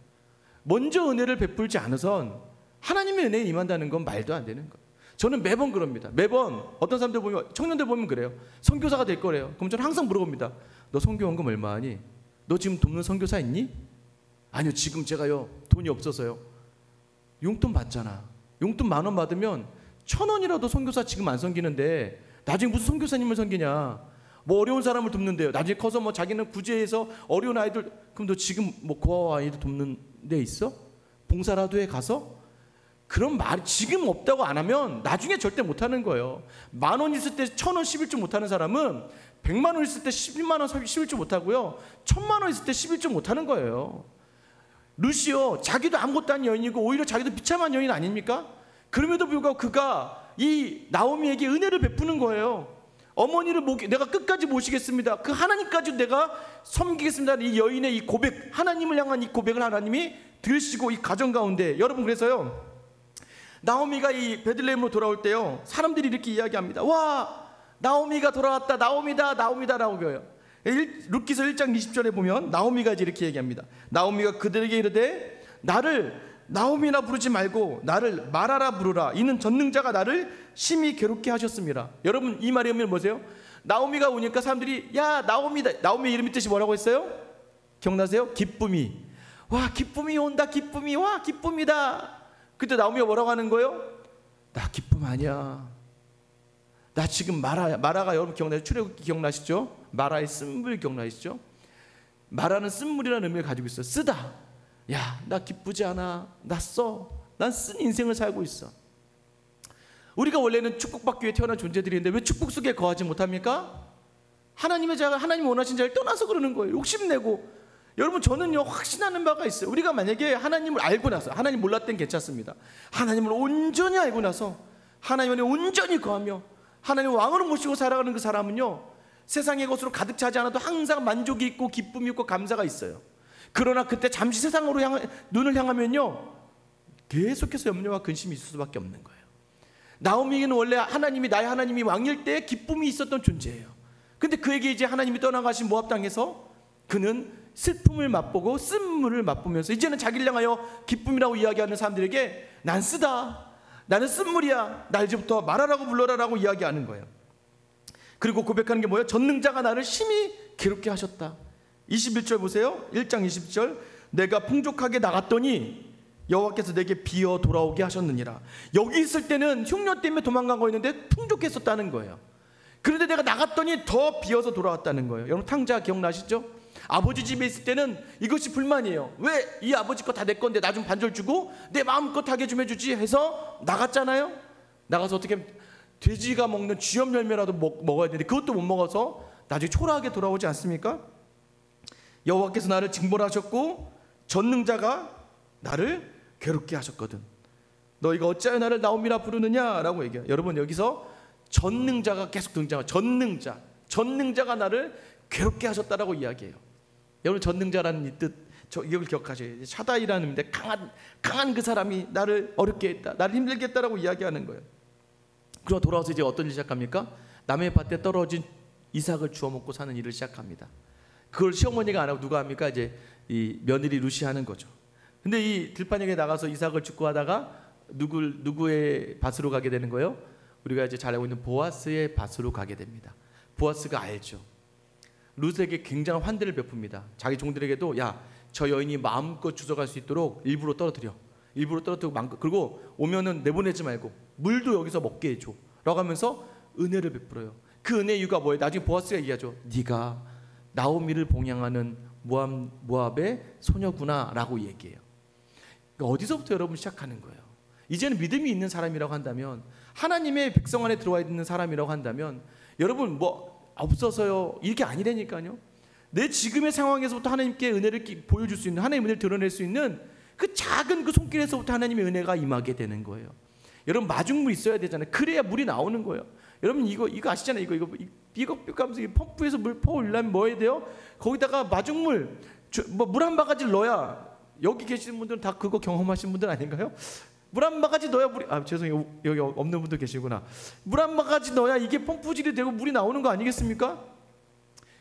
먼저 은혜를 베풀지 않으선 하나님의 은혜에 임한다는 건 말도 안 되는 거예요. 저는 매번 그럽니다. 매번 어떤 사람들 보면, 청년들 보면 그래요. 선교사가 될 거래요. 그럼 저는 항상 물어봅니다. 너 선교원금 얼마 하니? 너 지금 돕는 선교사 있니? 아니요, 지금 제가요 돈이 없어서요. 용돈 받잖아. 용돈 10,000원 받으면 1,000원이라도 선교사 지금 안 섬기는데 나중에 무슨 선교사님을 섬기냐. 뭐 어려운 사람을 돕는데요. 나중에 커서 뭐 자기는 구제해서 어려운 아이들, 그럼 너 지금 뭐 고아와 아이들 돕는 데 있어? 봉사라도 해 가서? 그런 말 지금 없다고 안 하면 나중에 절대 못 하는 거예요. 10,000원 있을 때 1,000원 11조 못 하는 사람은 100만 원 있을 때 11만 원 11조 못 하고요. 1,000만 원 있을 때 11조 못 하는 거예요. 루시오 자기도 아무것도 아닌 여인이고 오히려 자기도 비참한 여인 아닙니까? 그럼에도 불구하고 그가 이 나오미에게 은혜를 베푸는 거예요. 어머니를 내가 끝까지 모시겠습니다. 그 하나님까지 내가 섬기겠습니다. 이 여인의 이 고백, 하나님을 향한 이 고백을 하나님이 들으시고 이 가정 가운데, 여러분 그래서요 나오미가 이 베들레헴으로 돌아올 때요 사람들이 이렇게 이야기합니다. 와, 나오미가 돌아왔다. 나오미다. 나오미다라고 해요. 룻기서 1장 20절에 보면 나오미가 이제 이렇게 얘기합니다. 나오미가 그들에게 이르되 나를 나오미나 부르지 말고 나를 마라라 부르라. 이는 전능자가 나를 심히 괴롭게 하셨습니다. 여러분 이 말의 의미는 뭐세요? 나오미가 오니까 사람들이 야 나오미다. 나오미 이름의 뜻이 뭐라고 했어요? 기억나세요? 기쁨이. 와, 기쁨이 온다. 기쁨이. 와, 기쁨이다. 그때 나오미가 뭐라고 하는 거예요? 나 기쁨 아니야. 나 지금 마라야. 마라가 여러분 기억나시죠? 출애굽기 기억나시죠? 마라의 쓴물 기억나시죠? 마라는 쓴물이라는 의미를 가지고 있어요. 쓰다. 야, 나 기쁘지 않아. 나 써. 난 쓴 인생을 살고 있어. 우리가 원래는 축복받기 위해 태어난 존재들인데 왜 축복 속에 거하지 못합니까? 하나님의 자가 하나님 원하신 자를 떠나서 그러는 거예요. 욕심내고. 여러분 저는요 확신하는 바가 있어요. 우리가 만약에 하나님을 알고 나서, 하나님 몰랐을 땐 괜찮습니다. 하나님을 온전히 알고 나서 하나님 안에 온전히 거하며 하나님 왕으로 모시고 살아가는 그 사람은요 세상의 것으로 가득 차지 않아도 항상 만족이 있고 기쁨이 있고 감사가 있어요. 그러나 그때 잠시 세상으로 눈을 향하면요 계속해서 염려와 근심이 있을 수밖에 없는 거예요. 나오미는 원래 하나님이, 나의 하나님이 왕일 때 기쁨이 있었던 존재예요. 근데 그에게 이제 하나님이 떠나가신 모압 땅에서 그는 슬픔을 맛보고 쓴물을 맛보면서 이제는 자기를 향하여 기쁨이라고 이야기하는 사람들에게 난 쓰다, 나는 쓴물이야, 날 이제부터 말하라고 불러라라고 이야기하는 거예요. 그리고 고백하는 게 뭐예요? 전능자가 나를 심히 괴롭게 하셨다. 21절 보세요. 1장 20절. 내가 풍족하게 나갔더니 여호와께서 내게 비어 돌아오게 하셨느니라. 여기 있을 때는 흉년 때문에 도망간 거였는데 풍족했었다는 거예요. 그런데 내가 나갔더니 더 비어서 돌아왔다는 거예요. 여러분 탕자 기억나시죠? 아버지 집에 있을 때는 이것이 불만이에요. 왜 이 아버지 거 다 내 건데 나 좀 반절 주고 내 마음껏 하게 좀 해주지 해서 나갔잖아요. 나가서 어떻게 돼지가 먹는 쥐염 열매라도 먹어야 되는데 그것도 못 먹어서 나중에 초라하게 돌아오지 않습니까? 여호와께서 나를 징벌하셨고 전능자가 나를 괴롭게 하셨거든. 너희가 어찌하여 나를 나오미라 부르느냐라고 얘기해요. 여러분 여기서 전능자가 계속 등장해요. 전능자가 나를 괴롭게 하셨다라고 이야기해요. 여러분 전능자라는 이 뜻, 이걸 기억하셔야 돼요. 샤다이라는 의미인데 강한 그 사람이 나를 어렵게 했다, 나를 힘들게 했다라고 이야기하는 거예요. 그러고 돌아와서 이제 어떤 일 시작합니까? 남의 밭에 떨어진 이삭을 주워 먹고 사는 일을 시작합니다. 그걸 시어머니가 안 하고 누가 합니까? 이제 이 며느리 루시 하는 거죠. 근데 이 들판역에 나가서 이삭을 줍고 하다가 누구의 밭으로 가게 되는 거예요? 우리가 이제 잘 알고 있는 보아스의 밭으로 가게 됩니다. 보아스가 알죠. 룻에게 굉장한 환대를 베풉니다. 자기 종들에게도 야, 저 여인이 마음껏 주워갈 수 있도록 일부러 떨어뜨려. 일부러 떨어뜨리고 그리고 오면은 내보내지 말고 물도 여기서 먹게 해줘 라고 하면서 은혜를 베풀어요. 그 은혜의 이유가 뭐예요? 나중에 보아스가 얘기하죠. 네가 나오미를 봉양하는 모압의 소녀구나 라고 얘기해요. 그러니까 어디서부터 여러분 시작하는 거예요? 이제는 믿음이 있는 사람이라고 한다면, 하나님의 백성 안에 들어와 있는 사람이라고 한다면, 여러분 뭐 없어서요 이게 아니라니까요. 내 지금의 상황에서부터 하나님께 은혜를 보여줄 수 있는, 하나님의 은혜를 드러낼 수 있는 그 작은 그 손길에서부터 하나님의 은혜가 임하게 되는 거예요. 여러분 마중물 있어야 되잖아요. 그래야 물이 나오는 거예요. 여러분 이거 아시잖아요. 이거 가면서 펌프에서 물 퍼올리려면 뭐 해야 돼요? 거기다가 마중물 물 한 바가지를 넣어야, 여기 계시는 분들은 다 그거 경험하신 분들 아닌가요? 물 한 바가지 넣어야 물이, 죄송해요, 여기 없는 분들 계시구나. 물 한 바가지 넣어야 이게 펌프질이 되고 물이 나오는 거 아니겠습니까?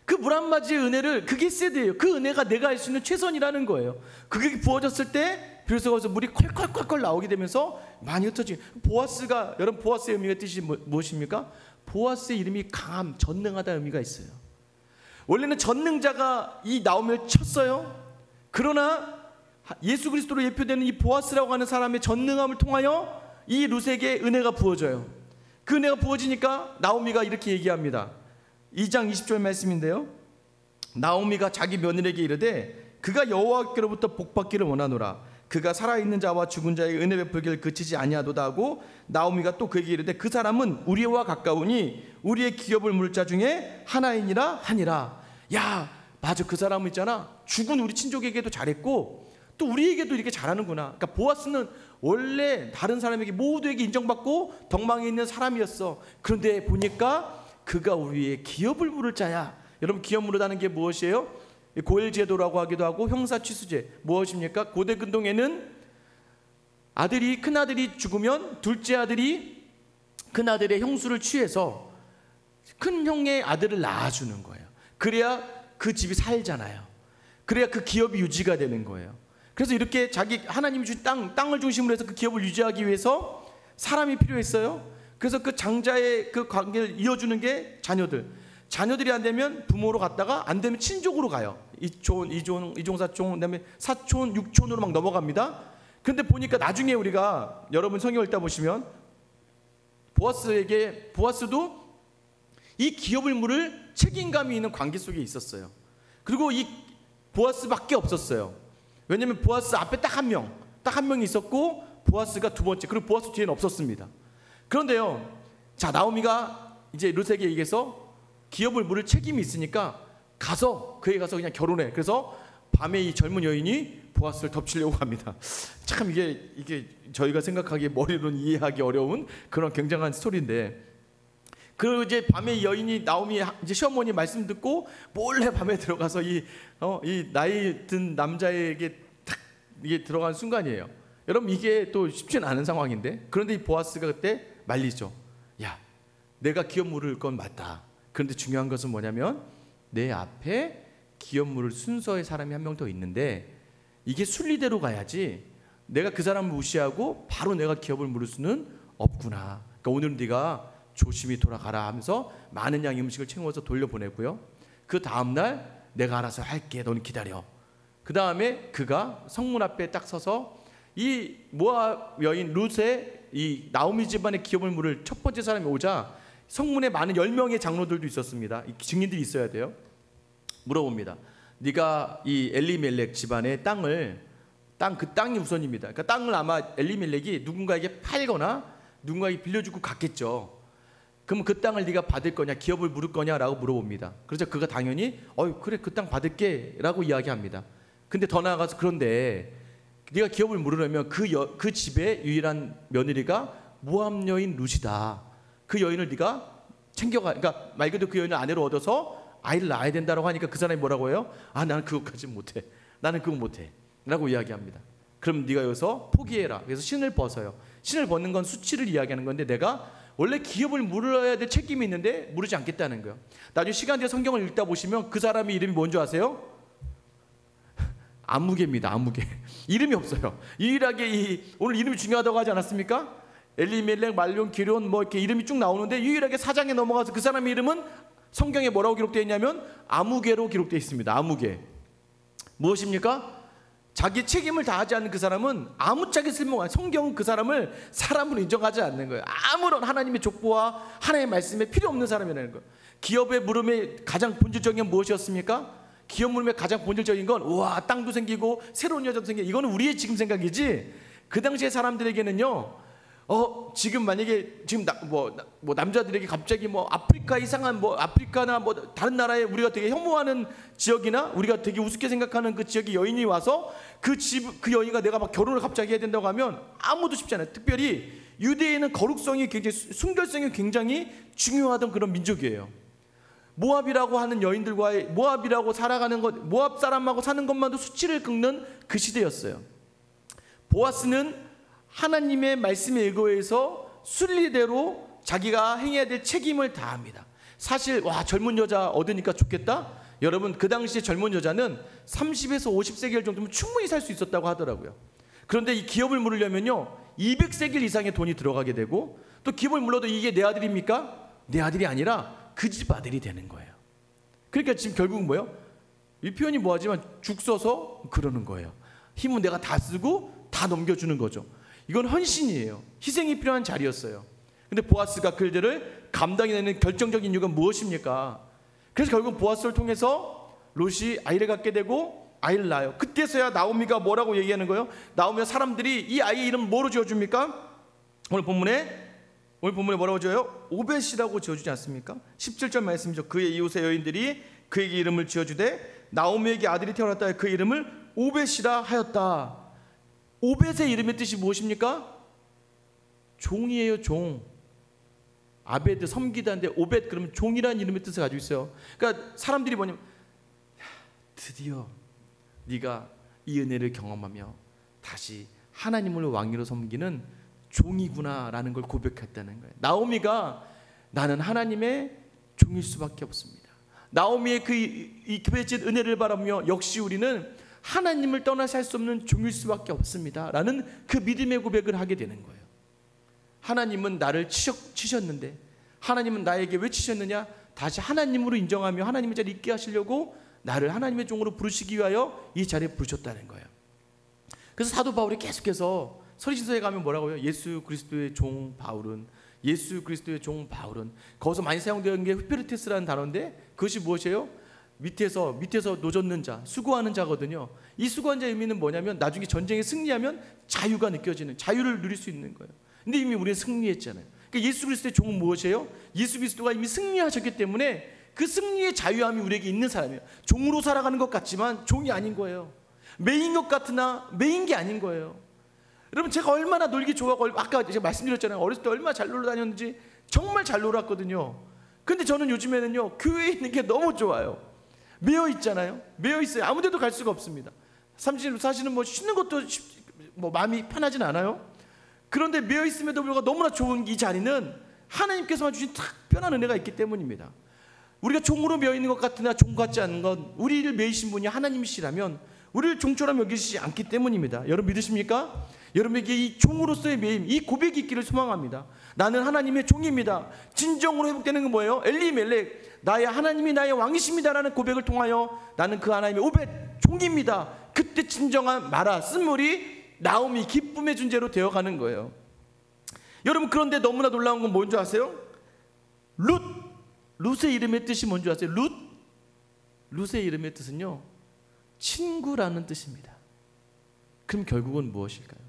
그 물 한 바지의 은혜를, 그게 세대예요. 그 은혜가 내가 할 수 있는 최선이라는 거예요. 그게 부어졌을 때 비로소 거기서 물이 콸콸콸콸 나오게 되면서 많이 흩어지고. 보아스가, 여러분 보아스의 의미가 뜻이 무엇입니까? 보아스의 이름이 강함, 전능하다 의미가 있어요. 원래는 전능자가 이 나오미를 쳤어요. 그러나 예수 그리스도로 예표되는 이 보아스라고 하는 사람의 전능함을 통하여 이 룻에게 은혜가 부어져요. 그 은혜가 부어지니까 나오미가 이렇게 얘기합니다. 2장 20절 말씀인데요. 나오미가 자기 며느리에게 이르되 그가 여호와께로부터 복받기를 원하노라. 그가 살아있는 자와 죽은 자의 은혜 베풀기를 그치지 아니하도다 하고, 나오미가 또 그에게 이르되 그 사람은 우리와 가까우니 우리의 기업을 물을 자 중에 하나이니라 하니라. 야, 맞아, 그 사람은 있잖아, 죽은 우리 친족에게도 잘했고 또 우리에게도 이렇게 잘하는구나. 그러니까 보아스는 원래 다른 사람에게 모두에게 인정받고 덕망에 있는 사람이었어. 그런데 보니까 그가 우리의 기업을 물을 자야. 여러분 기업 물으다는 게 무엇이에요? 고엘제도라고 하기도 하고 형사취수제. 무엇입니까? 고대 근동에는 큰 아들이 죽으면 둘째 아들이 큰 아들의 형수를 취해서 큰 형의 아들을 낳아주는 거예요. 그래야 그 집이 살잖아요. 그래야 그 기업이 유지가 되는 거예요. 그래서 이렇게 자기 하나님이 주신 땅을 중심으로 해서 그 기업을 유지하기 위해서 사람이 필요했어요. 그래서 그 장자의 그 관계를 이어주는 게 자녀들이 안 되면 부모로 갔다가 안 되면 친족으로 가요. 이촌, 이종사촌, 그다음에 사촌, 육촌으로 막 넘어갑니다. 그런데 보니까 나중에 우리가 여러분 성경 읽다 보시면 보아스도 이 기업을 물을 책임감이 있는 관계 속에 있었어요. 그리고 이 보아스밖에 없었어요. 왜냐하면 보아스 앞에 딱 한 명이 있었고 보아스가 두 번째, 그리고 보아스 뒤에는 없었습니다. 그런데요, 자, 나오미가 이제 룻에게 얘기해서 기업을 물을 책임이 있으니까 그에 가서 그냥 결혼해. 그래서 밤에 이 젊은 여인이 보아스를 덮치려고 합니다. 참 이게 저희가 생각하기에 머리로는 이해하기 어려운 그런 굉장한 스토리인데, 그 이제 밤에 이 여인이 나오미 이제 시어머니 말씀 듣고 몰래 밤에 들어가서 이 나이 든 남자에게 딱 이게 들어간 순간이에요. 여러분 이게 또 쉽지는 않은 상황인데, 그런데 이 보아스가 그때 말리죠. 야, 내가 기업 물을 건 맞다. 그런데 중요한 것은 뭐냐면 내 앞에 기업 물을 순서의 사람이 한 명 더 있는데 이게 순리대로 가야지 내가 그 사람을 무시하고 바로 내가 기업을 물을 수는 없구나. 그러니까 오늘은 네가 조심히 돌아가라 하면서 많은 양의 음식을 챙겨서 돌려보내고요. 그 다음날 내가 알아서 할게, 너는 기다려. 그 다음에 그가 성문 앞에 딱 서서 이 모압 여인 룻의 이 나오미 집안의 기업을 물을 첫 번째 사람이 오자 성문에 많은 10명의 장로들도 있었습니다. 증인들이 있어야 돼요. 물어봅니다. 네가 이 엘리멜렉 집안의 그 땅이 우선입니다. 그러니까 땅을 아마 엘리멜렉이 누군가에게 팔거나 누군가에게 빌려주고 갔겠죠. 그럼 그 땅을 네가 받을 거냐, 기업을 물을 거냐라고 물어봅니다. 그래서 그가 당연히 그래, 그 땅 받을게 라고 이야기합니다. 근데 더 나아가서, 그런데 네가 기업을 물으려면 그 집의 유일한 며느리가 모압 여인 룻이다. 그 여인을 네가 챙겨가. 그러니까 말 그대로 그 여인을 아내로 얻어서 아이를 낳아야 된다고 하니까 그 사람이 뭐라고 해요? 나는 그것까지 못해. 나는 그거 못해 라고 이야기합니다. 그럼 네가 여기서 포기해라. 그래서 신을 벗어요. 신을 벗는 건 수치를 이야기하는 건데, 내가 원래 기업을 물어야 될 책임이 있는데 물지 않겠다는 거예요. 나중에 시간 뒤에 성경을 읽다 보시면 그 사람의 이름이 뭔지 아세요? 아무개입니다. 아무개. 이름이 없어요. 유일하게 오늘 이름이 중요하다고 하지 않았습니까? 엘리멜렉, 말론, 기론 뭐 이렇게 이름이 쭉 나오는데 유일하게 4장에 넘어가서 그 사람의 이름은 성경에 뭐라고 기록되어 있냐면 아무개로 기록되어 있습니다. 아무개. 무엇입니까? 자기 책임을 다하지 않는 그 사람은 아무짝에 쓸모가, 성경은 그 사람을 사람으로 인정하지 않는 거예요. 아무런 하나님의 족보와 하나님의 말씀에 필요 없는 사람이라는 거예요. 기업의 물음의 가장 본질적인 건 무엇이었습니까? 기업 물음의 가장 본질적인 건 우와 땅도 생기고 새로운 여자도 생기고, 이거는 우리의 지금 생각이지 그 당시의 사람들에게는요, 지금 만약에 지금 남자들에게 갑자기 뭐 아프리카 이상한 뭐 아프리카나 뭐 다른 나라에 우리가 되게 혐오하는 지역이나 우리가 되게 우습게 생각하는 그 지역에 여인이 와서 그 여인과 내가 막 결혼을 갑자기 해야 된다고 하면 아무도 쉽지 않아요. 특별히 유대인은 거룩성이 굉장히, 순결성이 굉장히 중요하던 그런 민족이에요. 모압이라고 하는 여인들과의, 모압이라고 살아가는 것, 모압 사람하고 사는 것만도 수치를 긁는 그 시대였어요. 보아스는 하나님의 말씀에 의거해서 순리대로 자기가 행해야 될 책임을 다합니다. 사실 젊은 여자 얻으니까 좋겠다? 여러분, 그 당시에 젊은 여자는 30에서 50세겔 정도면 충분히 살 수 있었다고 하더라고요. 그런데 이 기업을 물으려면요 200세겔 이상의 돈이 들어가게 되고, 또 기업을 물러도 이게 내 아들입니까? 내 아들이 아니라 그 집 아들이 되는 거예요. 그러니까 지금 결국은 뭐예요? 이 표현이 뭐하지만 죽 써서 그러는 거예요. 힘은 내가 다 쓰고 다 넘겨주는 거죠. 이건 헌신이에요. 희생이 필요한 자리였어요. 근데 보아스가 그들을 감당해내는 결정적인 이유가 무엇입니까? 그래서 결국 보아스를 통해서 롯이 아이를 갖게 되고 아이를 낳아요. 그때서야 나오미가 뭐라고 얘기하는 거예요? 나오면 사람들이 이 아이의 이름 뭐로 지어줍니까? 오늘 본문에 뭐라고 지어요? 오벳이라고 지어주지 않습니까? 17절 말씀이죠. 그의 이웃의 여인들이 그에게 이름을 지어주되 나오미에게 아들이 태어났다. 그 이름을 오벳이라 하였다. 오벳의 이름의 뜻이 무엇입니까? 종이에요. 종. 아베드 섬기다인데 오벳 그러면 종이라는 이름의 뜻을 가지고 있어요. 그러니까 사람들이 뭐냐면 드디어 네가 이 은혜를 경험하며 다시 하나님을 왕으로 섬기는 종이구나 라는 걸 고백했다는 거예요. 나오미가 나는 하나님의 종일 수밖에 없습니다. 나오미의 이 빚진 은혜를 바라며 역시 우리는 하나님을 떠나 살 수 없는 종일 수밖에 없습니다 라는 그 믿음의 고백을 하게 되는 거예요. 하나님은 나를 치셨는데, 하나님은 나에게 왜 치셨느냐? 다시 하나님으로 인정하며 하나님의 자리에 있게 하시려고 나를 하나님의 종으로 부르시기 위하여 이 자리에 부르셨다는 거예요. 그래서 사도 바울이 계속해서 서리신서에 가면 뭐라고 해요? 예수 그리스도의 종 바울은, 예수 그리스도의 종 바울은, 거기서 많이 사용되는 게 후페르테스라는 단어인데 그것이 무엇이에요? 밑에서 노젓는 자, 수고하는 자거든요. 이 수고한 자의 의미는 뭐냐면 나중에 전쟁에 승리하면 자유가 느껴지는, 자유를 누릴 수 있는 거예요. 근데 이미 우리는 승리했잖아요. 그러니까 예수 그리스도의 종은 무엇이에요? 예수 그리스도가 이미 승리하셨기 때문에 그 승리의 자유함이 우리에게 있는 사람이에요. 종으로 살아가는 것 같지만 종이 아닌 거예요. 매인 것 같으나 매인 게 아닌 거예요. 여러분, 제가 얼마나 놀기 좋아하고, 아까 제가 말씀드렸잖아요. 어렸을 때 얼마나 잘 놀러 다녔는지. 정말 잘 놀았거든요. 근데 저는 요즘에는요 교회에 있는 게 너무 좋아요. 매여 있잖아요. 매여 있어요. 아무 데도 갈 수가 없습니다. 사실은 뭐 쉬는 것도 뭐 마음이 편하진 않아요. 그런데 매여 있음에도 불구하고 너무나 좋은 이 자리는 하나님께서만 주신 특별한 은혜가 있기 때문입니다. 우리가 종으로 매여 있는 것 같으나 종 같지 않은 건 우리를 매이신 분이 하나님이시라면 우리를 종처럼 여기시지 않기 때문입니다. 여러분 믿으십니까? 여러분에게 이 종으로서의 매임, 이 고백이 있기를 소망합니다. 나는 하나님의 종입니다. 진정으로 회복되는 건 뭐예요? 엘리멜렉, 나의 하나님이 나의 왕이십니다라는 고백을 통하여 나는 그 하나님의 오벳 종입니다. 그때 진정한 마라 쓴물이 나오미 기쁨의 존재로 되어가는 거예요. 여러분, 그런데 너무나 놀라운 건 뭔지 아세요? 룻의 이름의 뜻이 뭔지 아세요? 룻의 이름의 뜻은요 친구라는 뜻입니다. 그럼 결국은 무엇일까요?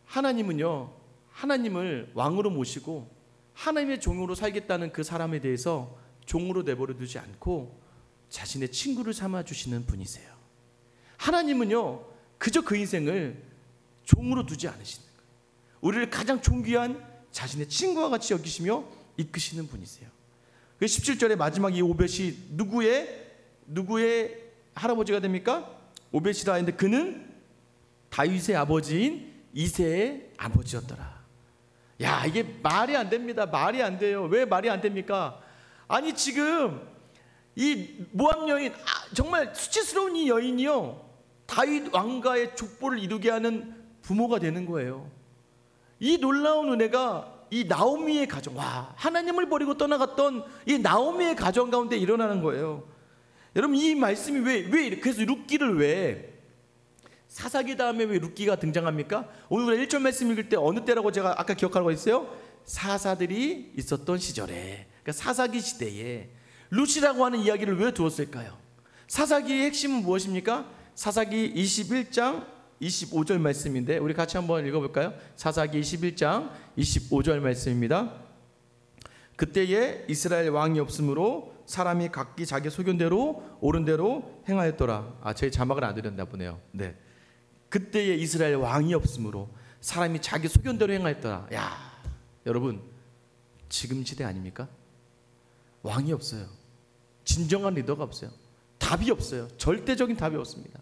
하나님은요, 하나님을 왕으로 모시고 하나님의 종으로 살겠다는 그 사람에 대해서 종으로 내버려 두지 않고 자신의 친구를 삼아주시는 분이세요. 하나님은요 그저 그 인생을 종으로 두지 않으시는 거예요. 우리를 가장 존귀한 자신의 친구와 같이 여기시며 이끄시는 분이세요. 17절의 마지막 이 오벳이 누구의 할아버지가 됩니까? 오벳이라 했는데 그는 다윗의 아버지인 이새의 아버지였더라. 야, 이게 말이 안 됩니다. 말이 안 돼요. 왜 말이 안 됩니까? 아니, 지금 이 모압 여인, 정말 수치스러운 이 여인이요, 다윗 왕가의 족보를 이루게 하는 부모가 되는 거예요. 이 놀라운 은혜가 이 나오미의 가정, 하나님을 버리고 떠나갔던 이 나오미의 가정 가운데 일어나는 거예요. 여러분, 이 말씀이 왜 그래서 룻기를 왜 사사기 다음에 왜 룻기가 등장합니까? 오늘 우리가 1절 말씀 읽을 때 어느 때라고 제가 아까 기억하라고 했어요? 사사들이 있었던 시절에, 그러니까 사사기 시대에 룻이라고 하는 이야기를 왜 두었을까요? 사사기의 핵심은 무엇입니까? 사사기 21장 25절 말씀인데 우리 같이 한번 읽어볼까요? 사사기 21장 25절 말씀입니다. 그때에 이스라엘 왕이 없으므로 사람이 각기 자기 소견대로 옳은 대로 행하였더라. 제 자막을 안 드렸나 보네요. 네. 그때에 이스라엘 왕이 없으므로 사람이 자기 소견대로 행하였더라. 야, 여러분, 지금 시대 아닙니까? 왕이 없어요. 진정한 리더가 없어요. 답이 없어요. 절대적인 답이 없습니다.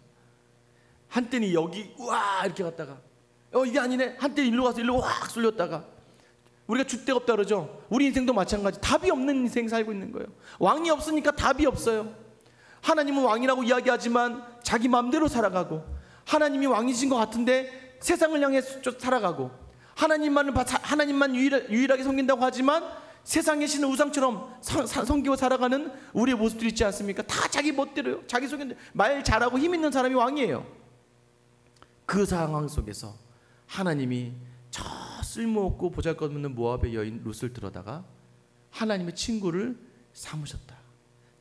한때는 여기 우와 이렇게 갔다가 이게 아니네, 한때 일로 가서 일로 확 쏠렸다가, 우리가 줏대가 없다 그러죠. 우리 인생도 마찬가지. 답이 없는 인생 살고 있는 거예요. 왕이 없으니까 답이 없어요. 하나님은 왕이라고 이야기하지만 자기 마음대로 살아가고, 하나님이 왕이신 것 같은데 세상을 향해 살아가고, 하나님만 유일하게 섬긴다고 하지만 세상의 신을 우상처럼 섬기고 살아가는 우리의 모습들이 있지 않습니까? 다 자기 멋대로요. 자기 소견대로 말 잘하고 힘 있는 사람이 왕이에요. 그 상황 속에서 하나님이 저 쓸모없고 보잘것없는 모압의 여인 룻을 들여다가 하나님의 친구를 삼으셨다.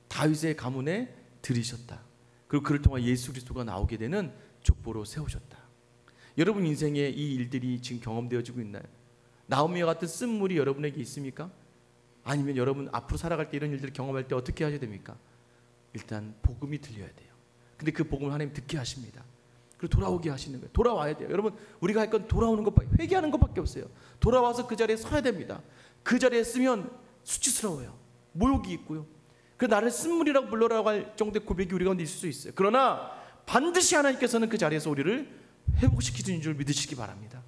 다윗의 가문에 들이셨다. 그리고 그를 통해 예수 그리스도가 나오게 되는 족보로 세우셨다. 여러분 인생에 이 일들이 지금 경험되어지고 있나요? 나오미와 같은 쓴물이 여러분에게 있습니까? 아니면 여러분 앞으로 살아갈 때 이런 일들을 경험할 때 어떻게 하셔야 됩니까? 일단 복음이 들려야 돼요. 근데 그 복음을 하나님 듣게 하십니다. 그리고 돌아오게 하시는 거예요. 돌아와야 돼요. 여러분, 우리가 할 건 돌아오는 것밖에, 회개하는 것밖에 없어요. 돌아와서 그 자리에 서야 됩니다. 그 자리에 쓰면 수치스러워요. 모욕이 있고요. 그 나를 쓴물이라고 불러라고 할 정도의 고백이 우리 가운데 있을 수 있어요. 그러나 반드시 하나님께서는 그 자리에서 우리를 회복시키시는 줄 믿으시기 바랍니다.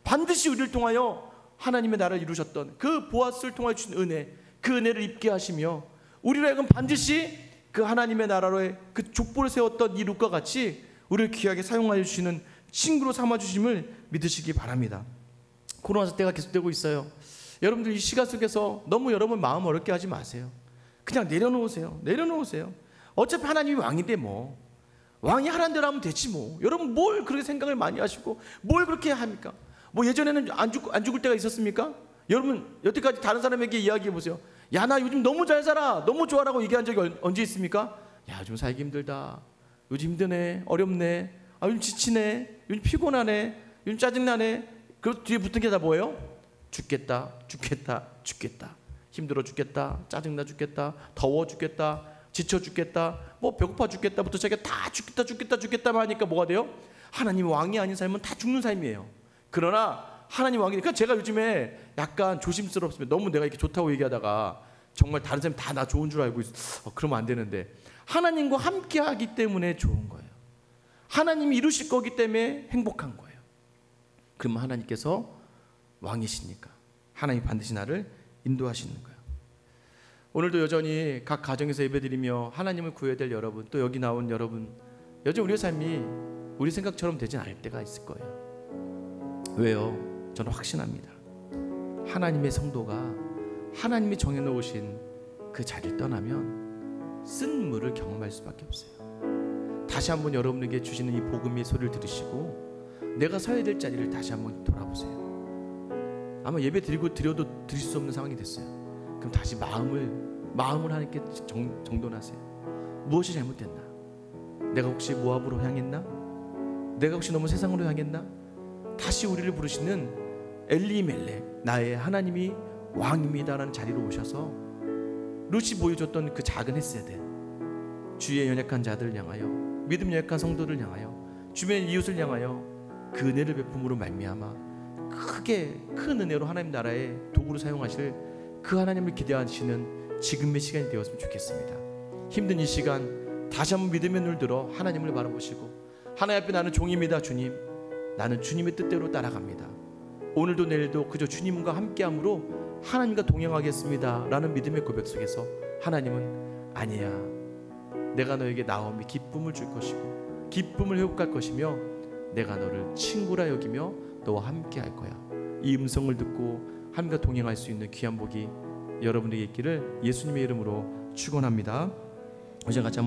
반드시 우리를 통하여 하나님의 나라를 이루셨던 그 보아스를 통하여 주신 은혜, 그 은혜를 입게 하시며 우리로 하여금 반드시 그 하나님의 나라로의 그 족보를 세웠던 이 룻과 같이 우리를 귀하게 사용하여 주시는 친구로 삼아주심을 믿으시기 바랍니다. 코로나 사태가 계속되고 있어요. 여러분들 이 시간 속에서 너무 여러분 마음 어렵게 하지 마세요. 그냥 내려놓으세요. 내려놓으세요. 어차피 하나님이 왕인데 뭐 왕이 하라는 대로 하면 되지 뭐. 여러분 뭘 그렇게 생각을 많이 하시고 뭘 그렇게 합니까? 뭐 예전에는 안 죽을 때가 있었습니까? 여러분 여태까지 다른 사람에게 이야기해 보세요. 야, 나 요즘 너무 잘 살아, 너무 좋아라고 얘기한 적이 언제 있습니까? 야, 요즘 살기 힘들다, 요즘 힘드네, 어렵네, 요즘 지치네, 요즘 피곤하네, 요즘 짜증나네. 그리고 뒤에 붙은 게 다 뭐예요? 죽겠다, 죽겠다, 죽겠다. 힘들어 죽겠다, 짜증나 죽겠다, 더워 죽겠다, 지쳐 죽겠다, 뭐 배고파 죽겠다부터 자기가 다 죽겠다만 하니까 뭐가 돼요? 하나님 왕이 아닌 삶은 다 죽는 삶이에요. 그러나 하나님 왕이니까, 그러니까 제가 요즘에 약간 조심스럽습니다. 너무 내가 이렇게 좋다고 얘기하다가 정말 다른 사람이 다 나 좋은 줄 알고 있어. 그러면 안 되는데, 하나님과 함께 하기 때문에 좋은 거예요. 하나님이 이루실 거기 때문에 행복한 거예요. 그러면 하나님께서 왕이시니까 하나님이 반드시 나를 인도하시는 거예요. 오늘도 여전히 각 가정에서 예배드리며 하나님을 구해야 될 여러분, 또 여기 나온 여러분, 여전히 우리의 삶이 우리 생각처럼 되진 않을 때가 있을 거예요. 왜요? 저는 확신합니다. 하나님의 성도가 하나님이 정해놓으신 그 자리를 떠나면 쓴 물을 경험할 수밖에 없어요. 다시 한번 여러분에게 주시는 이 복음의 소리를 들으시고 내가 서야 될 자리를 다시 한번 돌아보세요. 아마 예배 드려도 드릴 수 없는 상황이 됐어요. 그럼 다시 마음을 하나님께 정돈하세요. 무엇이 잘못됐나? 내가 혹시 모압으로 향했나? 내가 혹시 너무 세상으로 향했나? 다시 우리를 부르시는 엘리멜렉, 나의 하나님이 왕입니다라는 자리로 오셔서 룻이 보여줬던 그 작은 헤세드, 주위의 연약한 자들을 향하여, 믿음 연약한 성도를 향하여, 주변의 이웃을 향하여 그 은혜를 베품으로 말미암아 큰 은혜로 하나님 나라의 도구로 사용하실 그 하나님을 기대하시는 지금의 시간이 되었으면 좋겠습니다. 힘든 이 시간 다시 한번 믿음의 눈을 들어 하나님을 바라보시고, 하나님 앞에 나는 종입니다. 주님, 나는 주님의 뜻대로 따라갑니다. 오늘도 내일도 그저 주님과 함께함으로 하나님과 동행하겠습니다 라는 믿음의 고백 속에서 하나님은 아니야, 내가 너에게 나음의 기쁨을 줄 것이고 기쁨을 회복할 것이며 내가 너를 친구라 여기며 너와 함께 할 거야. 이 음성을 듣고 하나님과 동행할 수 있는 귀한 복이 여러분에게 있기를 예수님의 이름으로 축원합니다. 이제 같이 한번